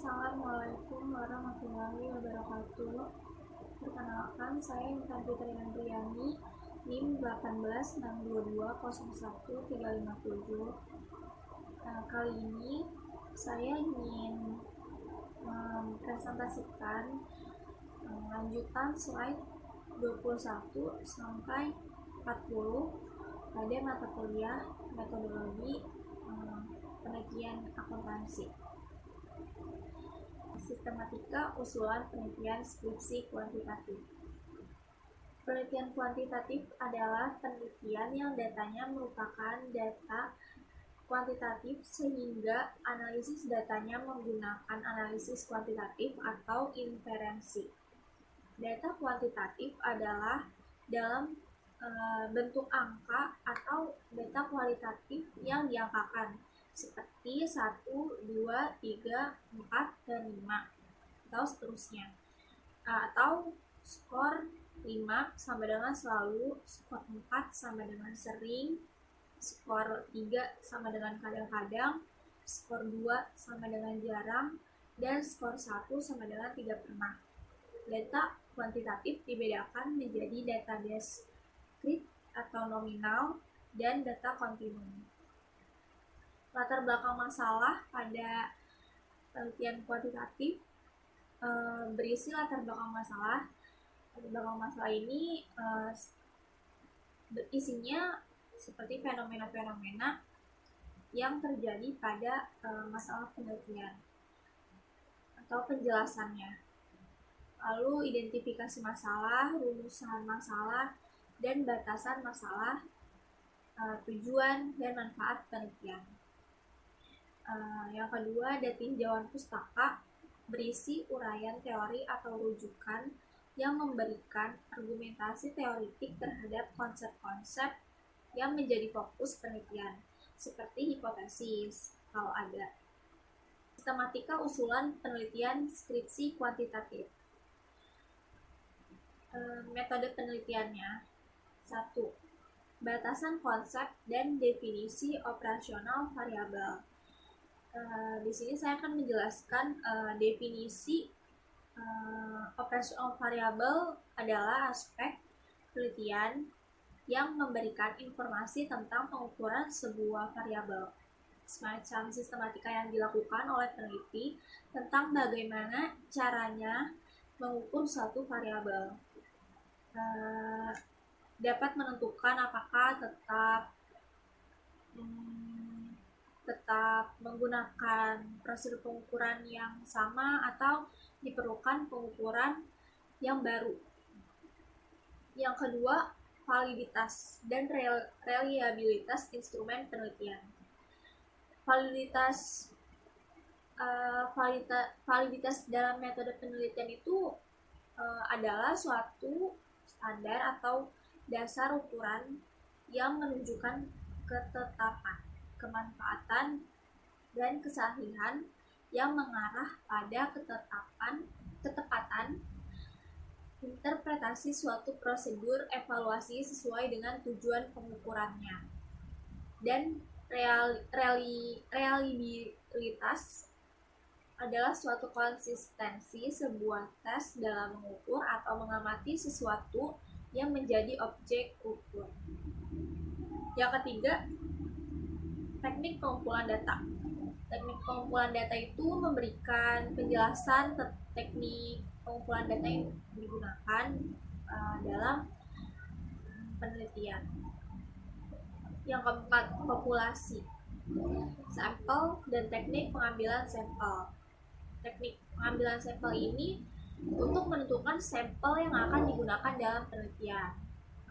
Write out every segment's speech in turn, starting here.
Assalamualaikum warahmatullahi wabarakatuh. Perkenalkan, saya Intan Fitri Andriani, NIM 186220137. Kali ini saya ingin mempresentasikan lanjutan slide 21 sampai 40 pada mata kuliah metodologi penelitian akuntansi. Sistematika usulan penelitian skripsi kuantitatif. Penelitian kuantitatif adalah penelitian yang datanya merupakan data kuantitatif sehingga analisis datanya menggunakan analisis kuantitatif atau inferensi. Data kuantitatif adalah dalam bentuk angka atau data kualitatif yang diangkakan seperti 1, 2, 3, 4, dan 5 atau seterusnya, atau skor 5 sama dengan selalu, skor 4 sama dengan sering, skor 3 sama dengan kadang-kadang, skor 2 sama dengan jarang, dan skor 1 sama dengan tidak pernah. Data kuantitatif dibedakan menjadi data diskrit atau nominal dan data kontinum. Latar belakang masalah pada penelitian kuantitatif berisi latar belakang masalah. Latar belakang masalah ini isinya seperti fenomena-fenomena yang terjadi pada masalah penelitian atau penjelasannya. Lalu identifikasi masalah, rumusan masalah, dan batasan masalah, tujuan dan manfaat penelitian. Yang kedua, ada tinjauan pustaka berisi uraian teori atau rujukan yang memberikan argumentasi teoritik terhadap konsep-konsep yang menjadi fokus penelitian, seperti hipotesis, kalau ada. Sistematika usulan penelitian skripsi kuantitatif. Metode penelitiannya. 1. Batasan konsep dan definisi operasional variabel. Di sini saya akan menjelaskan definisi operasional variabel adalah aspek penelitian yang memberikan informasi tentang pengukuran sebuah variabel, semacam sistematika yang dilakukan oleh peneliti tentang bagaimana caranya mengukur suatu variabel. Dapat menentukan apakah tetap menggunakan prosedur pengukuran yang sama atau diperlukan pengukuran yang baru. Yang kedua, validitas dan reliabilitas instrumen penelitian. Validitas dalam metode penelitian itu adalah suatu standar atau dasar ukuran yang menunjukkan ketetapan, kemanfaatan, dan kesahihan yang mengarah pada ketepatan interpretasi suatu prosedur evaluasi sesuai dengan tujuan pengukurannya. Dan reliabilitas adalah suatu konsistensi sebuah tes dalam mengukur atau mengamati sesuatu yang menjadi objek ukur. Yang ketiga, teknik pengumpulan data. Teknik pengumpulan data itu memberikan penjelasan teknik pengumpulan data yang digunakan dalam penelitian. Yang keempat, populasi, sampel, dan teknik pengambilan sampel. Teknik pengambilan sampel ini untuk menentukan sampel yang akan digunakan dalam penelitian,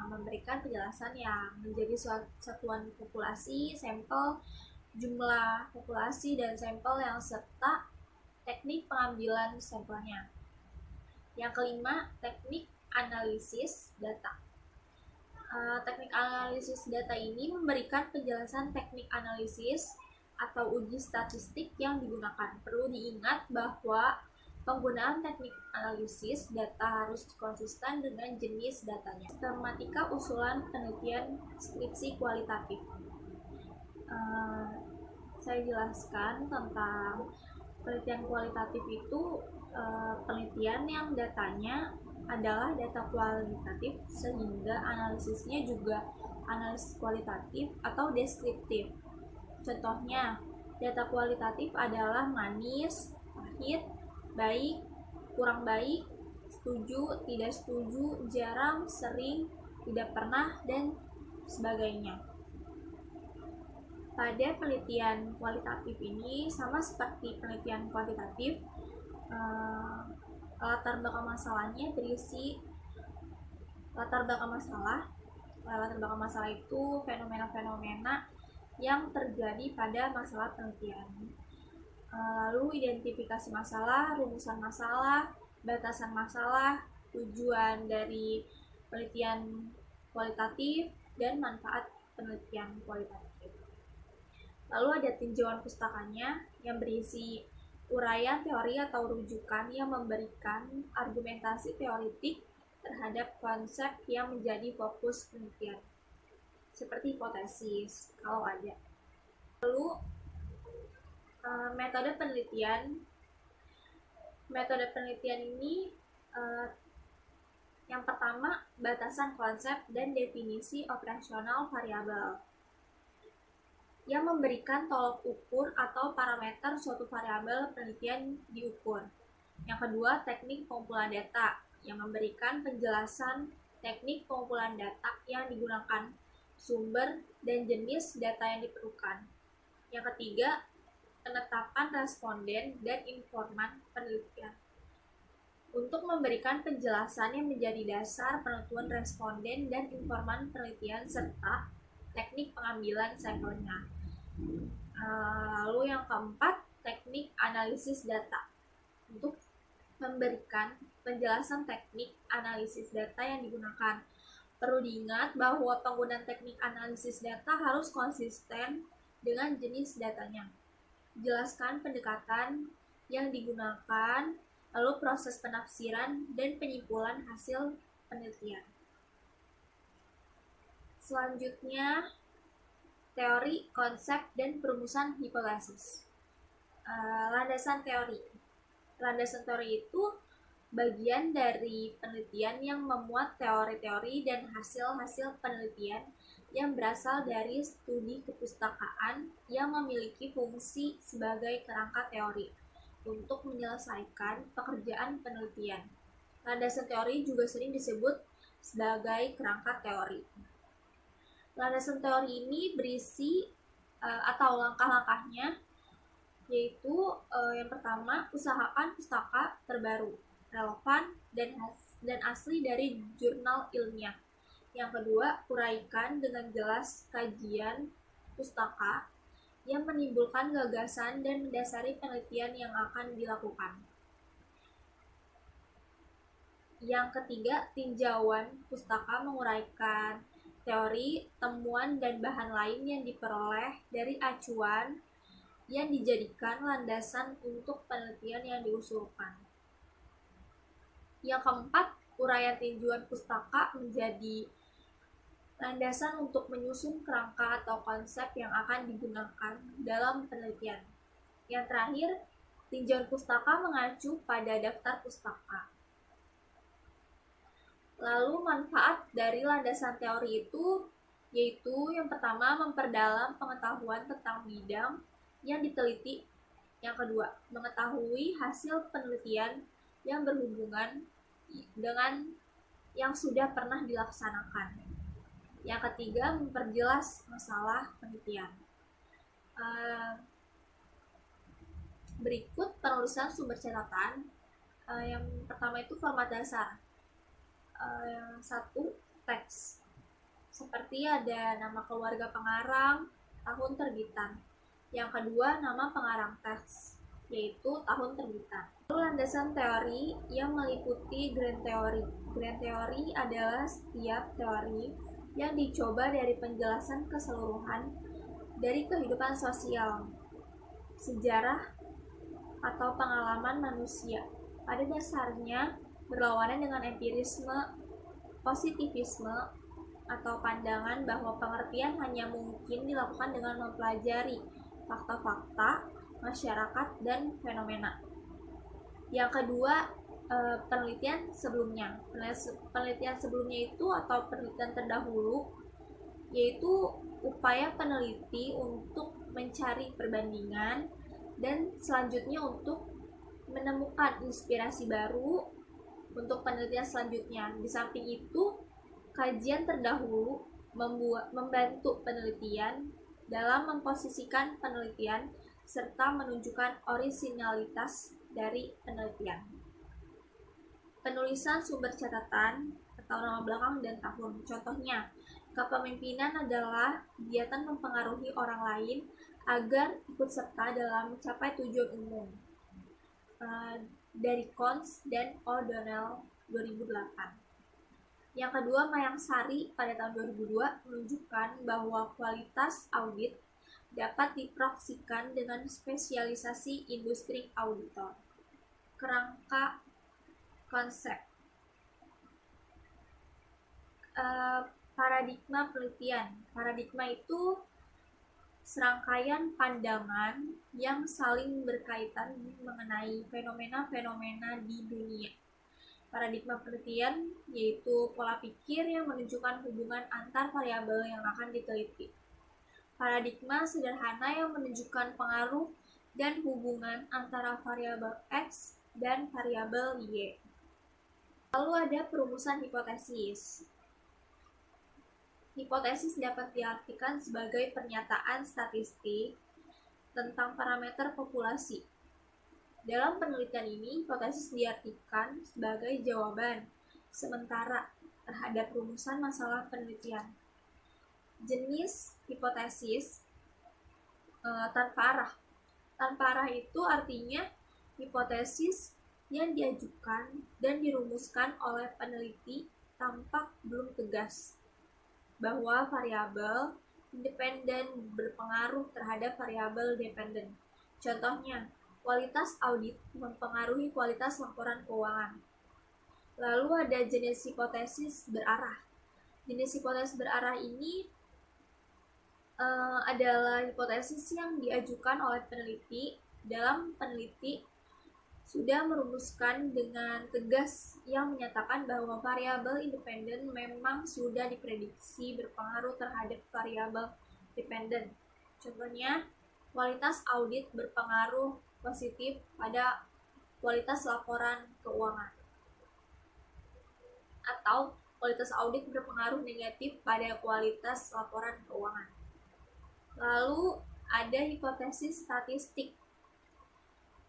memberikan penjelasan yang menjadi satuan populasi, sampel, jumlah populasi, dan sampel yang serta teknik pengambilan sampelnya. Yang kelima, teknik analisis data. Teknik analisis data ini memberikan penjelasan teknik analisis atau uji statistik yang digunakan. Perlu diingat bahwa penggunaan teknik analisis data harus konsisten dengan jenis datanya. Sistematika usulan penelitian skripsi kualitatif. Saya jelaskan tentang Penelitian kualitatif itu penelitian yang datanya adalah data kualitatif sehingga analisisnya juga analisis kualitatif atau deskriptif. Contohnya, data kualitatif adalah manis, pahit, baik, kurang baik, setuju, tidak setuju, jarang, sering, tidak pernah, dan sebagainya. Pada penelitian kualitatif ini, sama seperti penelitian kuantitatif, latar belakang masalahnya berisi latar belakang masalah itu fenomena-fenomena yang terjadi pada masalah penelitian. Lalu identifikasi masalah, rumusan masalah, batasan masalah, tujuan dari penelitian kualitatif, dan manfaat penelitian kualitatif. Lalu ada tinjauan pustakanya yang berisi uraian teori atau rujukan yang memberikan argumentasi teoritik terhadap konsep yang menjadi fokus penelitian, seperti hipotesis kalau ada. Lalu metode penelitian ini yang pertama, batasan konsep dan definisi operasional variabel yang memberikan tolok ukur atau parameter suatu variabel penelitian diukur. Yang kedua, teknik pengumpulan data yang memberikan penjelasan teknik pengumpulan data yang digunakan, sumber dan jenis data yang diperlukan. Yang ketiga, penetapan responden dan informan penelitian untuk memberikan penjelasan yang menjadi dasar penentuan responden dan informan penelitian serta teknik pengambilan sampelnya. Lalu yang keempat, teknik analisis data untuk memberikan penjelasan teknik analisis data yang digunakan. Perlu diingat bahwa penggunaan teknik analisis data harus konsisten dengan jenis datanya. Jelaskan pendekatan yang digunakan, lalu proses penafsiran dan penyimpulan hasil penelitian. Selanjutnya, teori, konsep, dan perumusan hipotesis. Landasan teori. Landasan teori itu bagian dari penelitian yang memuat teori-teori dan hasil-hasil penelitian yang berasal dari studi kepustakaan yang memiliki fungsi sebagai kerangka teori untuk menyelesaikan pekerjaan penelitian. Landasan teori juga sering disebut sebagai kerangka teori. Landasan teori ini berisi atau langkah-langkahnya, yaitu yang pertama, usahakan pustaka terbaru, relevan, dan asli dari jurnal ilmiah. Yang kedua, uraikan dengan jelas kajian pustaka yang menimbulkan gagasan dan mendasari penelitian yang akan dilakukan. Yang ketiga, tinjauan pustaka menguraikan teori, temuan, dan bahan lain yang diperoleh dari acuan yang dijadikan landasan untuk penelitian yang diusulkan. Yang keempat, uraian tinjauan pustaka menjadi landasan untuk menyusun kerangka atau konsep yang akan digunakan dalam penelitian. Yang terakhir, tinjauan pustaka mengacu pada daftar pustaka. Lalu manfaat dari landasan teori itu yaitu yang pertama, memperdalam pengetahuan tentang bidang yang diteliti. Yang kedua, mengetahui hasil penelitian yang berhubungan dengan yang sudah pernah dilaksanakan. Yang ketiga, memperjelas masalah penelitian. Berikut penulisan sumber catatan. Yang pertama itu format dasar. Satu, teks. Seperti ada nama keluarga pengarang, tahun terbitan. Yang kedua, nama pengarang teks, yaitu tahun terbitan. Lalu landasan teori yang meliputi grand teori. Grand teori adalah setiap teori yang dicoba dari penjelasan keseluruhan dari kehidupan sosial, sejarah, atau pengalaman manusia. Pada dasarnya berlawanan dengan empirisme, positivisme, atau pandangan bahwa pengertian hanya mungkin dilakukan dengan mempelajari fakta-fakta masyarakat, dan fenomena. Yang kedua, penelitian sebelumnya. Penelitian sebelumnya itu atau penelitian terdahulu yaitu upaya peneliti untuk mencari perbandingan dan selanjutnya untuk menemukan inspirasi baru untuk penelitian selanjutnya. Di samping itu, kajian terdahulu membantu penelitian dalam memposisikan penelitian serta menunjukkan orisinalitas dari penelitian. Penulisan sumber catatan atau nama belakang dan tahun. Contohnya, kepemimpinan adalah kegiatan mempengaruhi orang lain agar ikut serta dalam mencapai tujuan umum. Dari Cons dan O'Donnell 2008. Yang kedua, Mayang Sari pada tahun 2002 menunjukkan bahwa kualitas audit dapat diproksikan dengan spesialisasi industri auditor. Kerangka konsep. Paradigma penelitian. Paradigma itu serangkaian pandangan yang saling berkaitan mengenai fenomena-fenomena di dunia. Paradigma penelitian yaitu pola pikir yang menunjukkan hubungan antar variabel yang akan diteliti. Paradigma sederhana yang menunjukkan pengaruh dan hubungan antara variabel X dan variabel Y. Lalu ada perumusan hipotesis. Hipotesis dapat diartikan sebagai pernyataan statistik tentang parameter populasi. Dalam penelitian ini, hipotesis diartikan sebagai jawaban sementara terhadap rumusan masalah penelitian. Jenis hipotesis tanpa arah. Tanpa arah itu artinya hipotesis yang diajukan dan dirumuskan oleh peneliti tampak belum tegas bahwa variabel independen berpengaruh terhadap variabel dependen. Contohnya, kualitas audit mempengaruhi kualitas laporan keuangan. Lalu ada jenis hipotesis berarah. Jenis hipotesis berarah ini adalah hipotesis yang diajukan oleh peneliti. Dalam peneliti sudah merumuskan dengan tegas yang menyatakan bahwa variabel independen memang sudah diprediksi berpengaruh terhadap variabel dependen. Contohnya, kualitas audit berpengaruh positif pada kualitas laporan keuangan. Atau kualitas audit berpengaruh negatif pada kualitas laporan keuangan. Lalu ada hipotesis statistik.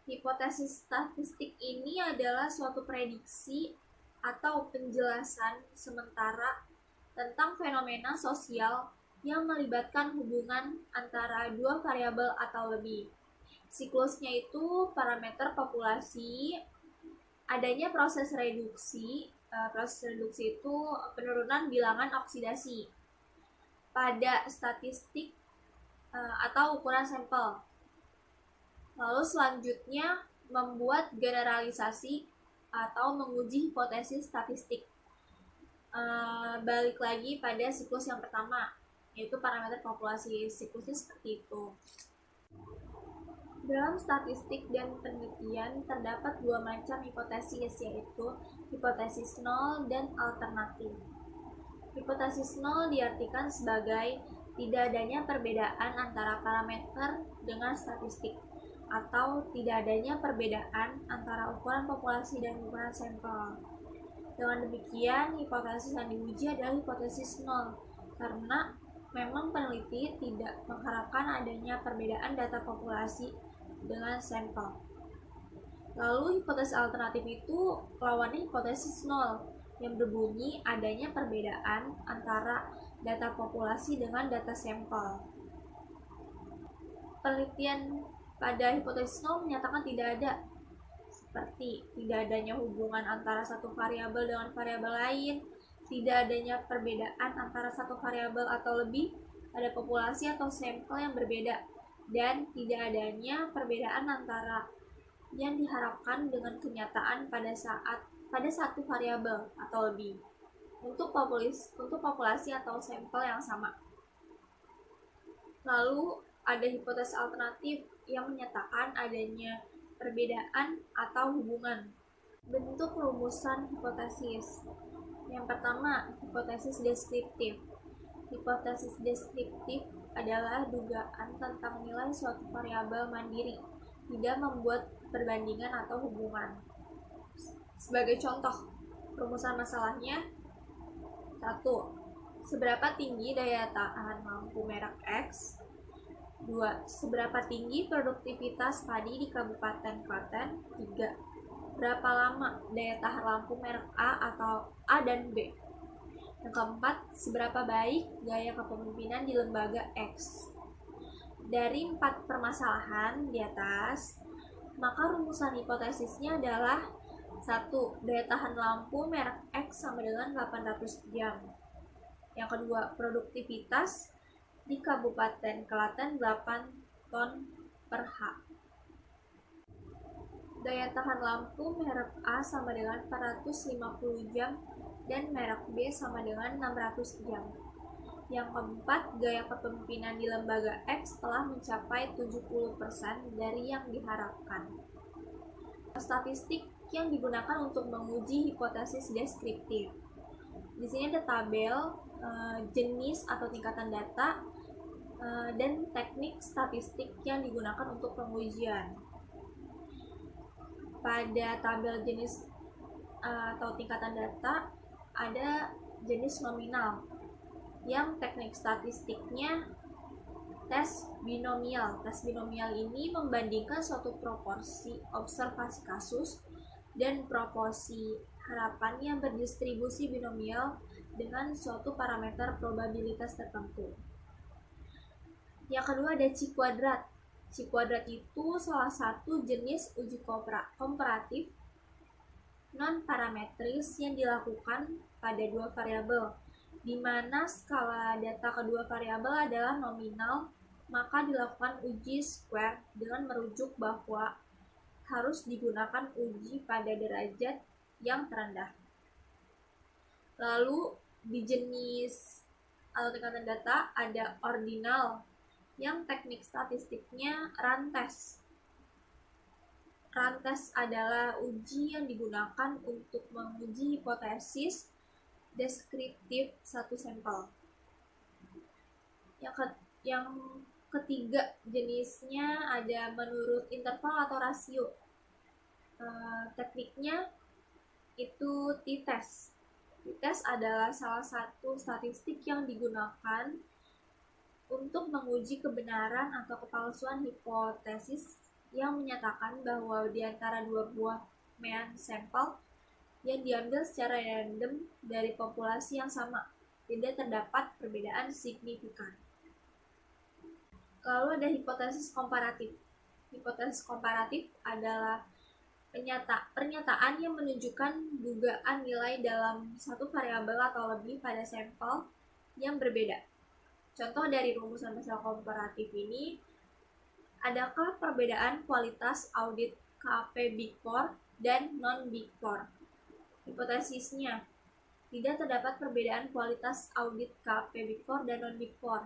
Hipotesis statistik ini adalah suatu prediksi atau penjelasan sementara tentang fenomena sosial yang melibatkan hubungan antara dua variabel atau lebih. Siklusnya itu parameter populasi, adanya proses reduksi. Proses reduksi itu penurunan bilangan oksidasi pada statistik atau ukuran sampel. Lalu selanjutnya membuat generalisasi atau menguji hipotesis statistik. Balik lagi pada siklus yang pertama, yaitu parameter populasi. Siklusnya seperti itu. Dalam statistik dan penelitian terdapat dua macam hipotesis, yaitu hipotesis nol dan alternatif. Hipotesis nol diartikan sebagai tidak adanya perbedaan antara parameter dengan statistik, atau tidak adanya perbedaan antara ukuran populasi dan ukuran sampel. Dengan demikian, hipotesis yang diuji adalah hipotesis nol, karena memang peneliti tidak mengharapkan adanya perbedaan data populasi dengan sampel. Lalu hipotesis alternatif itu lawannya hipotesis nol, yang berbunyi adanya perbedaan antara data populasi dengan data sampel. Penelitian pada hipotesis nol menyatakan tidak ada, seperti tidak adanya hubungan antara satu variabel dengan variabel lain, tidak adanya perbedaan antara satu variabel atau lebih pada populasi atau sampel yang berbeda, dan tidak adanya perbedaan antara yang diharapkan dengan kenyataan pada satu variabel atau lebih untuk populasi atau sampel yang sama. Lalu ada hipotesis alternatif yang menyatakan adanya perbedaan atau hubungan. Bentuk rumusan hipotesis. Yang pertama, hipotesis deskriptif. Hipotesis deskriptif adalah dugaan tentang nilai suatu variabel mandiri, tidak membuat perbandingan atau hubungan. Sebagai contoh, rumusan masalahnya: 1. Seberapa tinggi daya tahan lampu merek X? 2. Seberapa tinggi produktivitas padi di Kabupaten Klaten? 3. Berapa lama daya tahan lampu merek A atau A dan B? Yang keempat, seberapa baik gaya kepemimpinan di lembaga X? Dari 4 permasalahan di atas, maka rumusan hipotesisnya adalah 1. Daya tahan lampu merek X sama dengan 800 jam. Yang kedua, produktivitas di Kabupaten Klaten 8 ton per H. Daya tahan lampu merek A sama dengan 450 jam dan merek B sama dengan 600 jam. Yang keempat, gaya kepemimpinan di lembaga X telah mencapai 70% dari yang diharapkan. Statistik yang digunakan untuk menguji hipotesis deskriptif. Di sini ada tabel jenis atau tingkatan data dan teknik statistik yang digunakan untuk pengujian. Pada tabel jenis atau tingkatan data ada jenis nominal, yang teknik statistiknya tes binomial. Tes binomial ini membandingkan suatu proporsi observasi kasus dan proporsi harapan yang berdistribusi binomial dengan suatu parameter probabilitas tertentu. Yang kedua ada chi kuadrat. Chi kuadrat itu salah satu jenis uji komparatif non-parametris yang dilakukan pada dua variabel, di mana skala data kedua variabel adalah nominal, maka dilakukan uji square dengan merujuk bahwa harus digunakan uji pada derajat yang terendah. Lalu di jenis atau tingkatan data ada ordinal, yang teknik statistiknya rantes. Rantes adalah uji yang digunakan untuk menguji hipotesis deskriptif satu sampel. Yang ketiga jenisnya ada menurut interval atau rasio. Tekniknya itu t-test. T-test adalah salah satu statistik yang digunakan untuk menguji kebenaran atau kepalsuan hipotesis yang menyatakan bahwa di antara dua buah mean sampel yang diambil secara random dari populasi yang sama, tidak terdapat perbedaan signifikan. Lalu ada hipotesis komparatif. Hipotesis komparatif adalah pernyataan yang menunjukkan dugaan nilai dalam satu variabel atau lebih pada sampel yang berbeda. Contoh dari rumusan masalah komparatif ini, adakah perbedaan kualitas audit KAP Big Four dan non-Big Four? Hipotesisnya, tidak terdapat perbedaan kualitas audit KAP Big Four dan non-Big Four.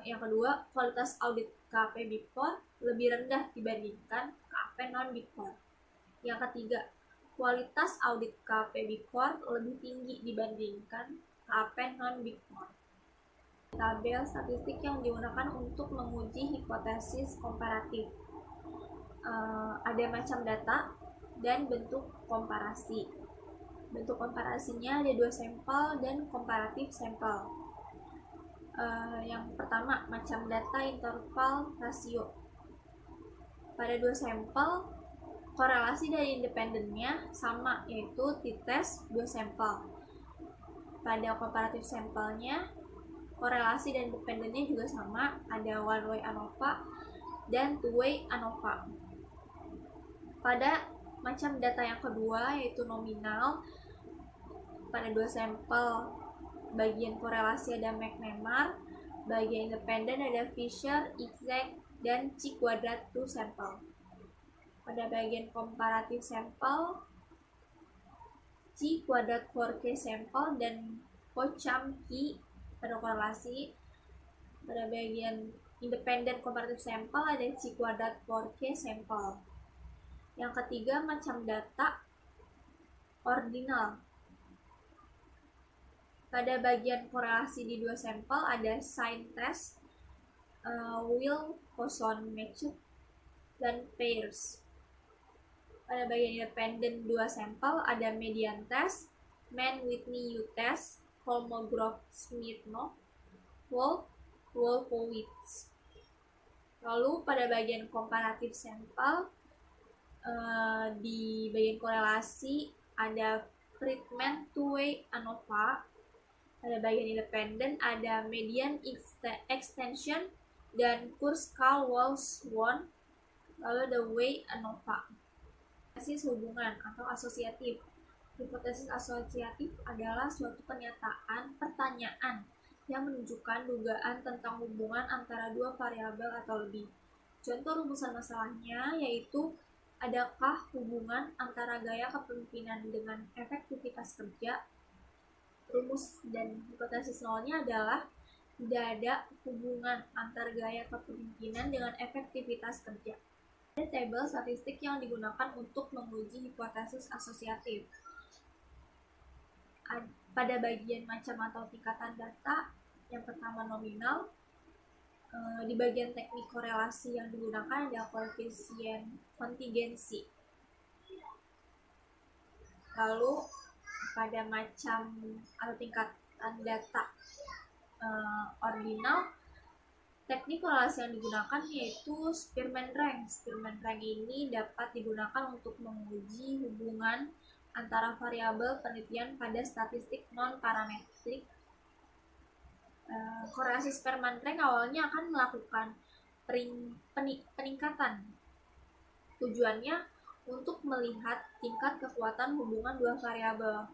Yang kedua, kualitas audit KAP Big Four lebih rendah dibandingkan KAP non-Big Four. Yang ketiga, kualitas audit KAP Big Four lebih tinggi dibandingkan KAP non-Big Four. Tabel statistik yang digunakan untuk menguji hipotesis komparatif. Ada macam data dan bentuk komparasi. Bentuk komparasinya ada 2 sampel dan komparatif sampel. Yang pertama, macam data interval rasio. Pada 2 sampel, korelasi dari independennya sama, yaitu t-test 2 sampel. Pada komparatif sampelnya, korelasi dan independennya juga sama, ada one-way ANOVA dan two-way ANOVA. Pada macam data yang kedua, yaitu nominal, pada 2 sampel, bagian korelasi ada McNemar, bagian independen ada Fisher, Exact, dan chi kuadrat 2 sampel. Pada bagian komparatif sampel, chi kuadrat 4K sampel dan Pocham Ki pada korelasi. Pada bagian independent comparative sample, ada C kuadrat for K sampel. Yang ketiga, macam data ordinal. Pada bagian korelasi di dua sampel ada sign test, Will Poisson matched, dan pairs. Pada bagian independent dua sampel ada median test, Mann-Whitney U-test, Kolmogorov-Smirnov, Wolfowitz. Lalu pada bagian komparatif sampel, di bagian korelasi ada Friedman, Two-way, ANOVA. Pada bagian independen ada median extension dan Kurzweil-Walsh-Wonn. Lalu the way ANOVA. Hipotesis hubungan atau asosiatif. Hipotesis asosiatif adalah suatu pertanyaan yang menunjukkan dugaan tentang hubungan antara dua variabel atau lebih. Contoh rumusan masalahnya yaitu, adakah hubungan antara gaya kepemimpinan dengan efektivitas kerja? Rumus dan hipotesis nolnya adalah tidak ada hubungan antara gaya kepemimpinan dengan efektivitas kerja. Ada tabel statistik yang digunakan untuk menguji hipotesis asosiatif. Pada bagian macam atau tingkatan data, yang pertama nominal. Di bagian teknik korelasi yang digunakan ada koefisien kontingensi. Lalu pada macam atau tingkatan data ordinal, teknik korelasi yang digunakan yaitu Spearman rank. Spearman rank ini dapat digunakan untuk menguji hubungan antara variabel penelitian pada statistik non-parametrik. Korelasi Spearman rank awalnya akan melakukan peningkatan. Tujuannya untuk melihat tingkat kekuatan hubungan dua variabel,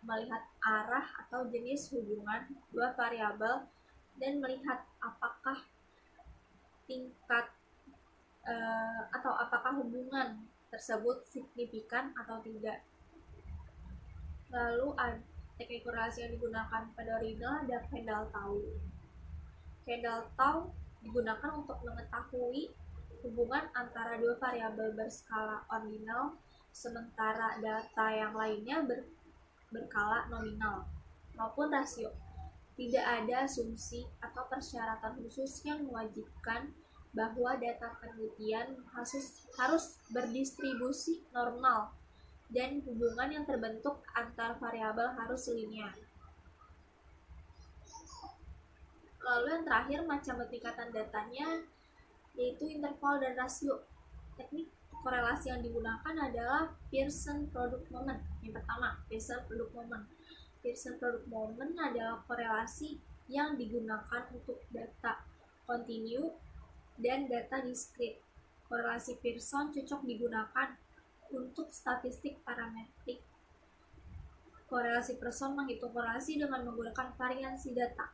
melihat arah atau jenis hubungan dua variabel, dan melihat apakah apakah hubungan tersebut signifikan atau tidak. Lalu teknik korelasi yang digunakan pada ordinal ada Kendall-Tau. Kendall-Tau digunakan untuk mengetahui hubungan antara dua variabel berskala ordinal, sementara data yang lainnya berskala nominal maupun rasio. Tidak ada asumsi atau persyaratan khusus yang mewajibkan bahwa data penelitian harus berdistribusi normal dan hubungan yang terbentuk antar variabel harus linear. Lalu yang terakhir, macam tingkatan datanya yaitu interval dan rasio. Teknik korelasi yang digunakan adalah Pearson product moment. Yang pertama, Pearson product moment. Pearson product moment adalah korelasi yang digunakan untuk data kontinu dan data diskrit. Korelasi Pearson cocok digunakan untuk statistik parametrik. Korelasi Pearson menghitung korelasi dengan menggunakan variansi data.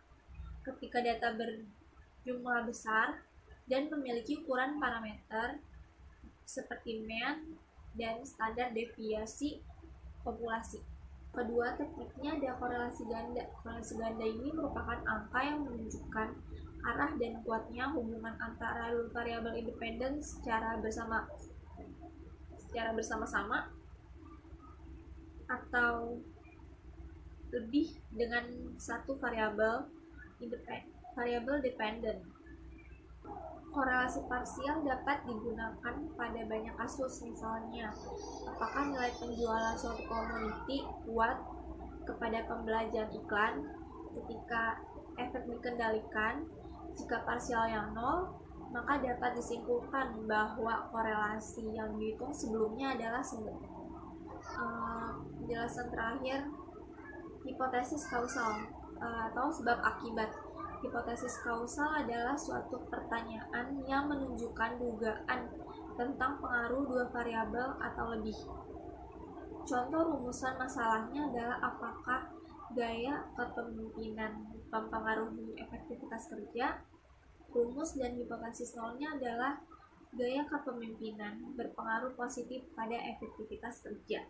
Ketika data berjumlah besar dan memiliki ukuran parameter seperti mean dan standar deviasi populasi. Kedua, tekniknya ada korelasi ganda. Korelasi ganda ini merupakan angka yang menunjukkan arah dan kuatnya hubungan antara variabel independen secara bersama-sama atau lebih dengan satu variabel dependen. Korelasi parsial dapat digunakan pada banyak kasus, misalnya apakah nilai penjualan suatu komoditi kuat kepada pembelanjaan iklan ketika efek dikendalikan. Jika parsialnya 0, maka dapat disimpulkan bahwa korelasi yang dihitung sebelumnya adalah penjelasan terakhir, hipotesis kausal atau sebab akibat. Hipotesis kausal adalah suatu pertanyaan yang menunjukkan dugaan tentang pengaruh dua variabel atau lebih. Contoh rumusan masalahnya adalah apakah gaya kepemimpinan mempengaruhi efektivitas kerja. Rumus dan hipotesis nolnya adalah gaya kepemimpinan berpengaruh positif pada efektivitas kerja.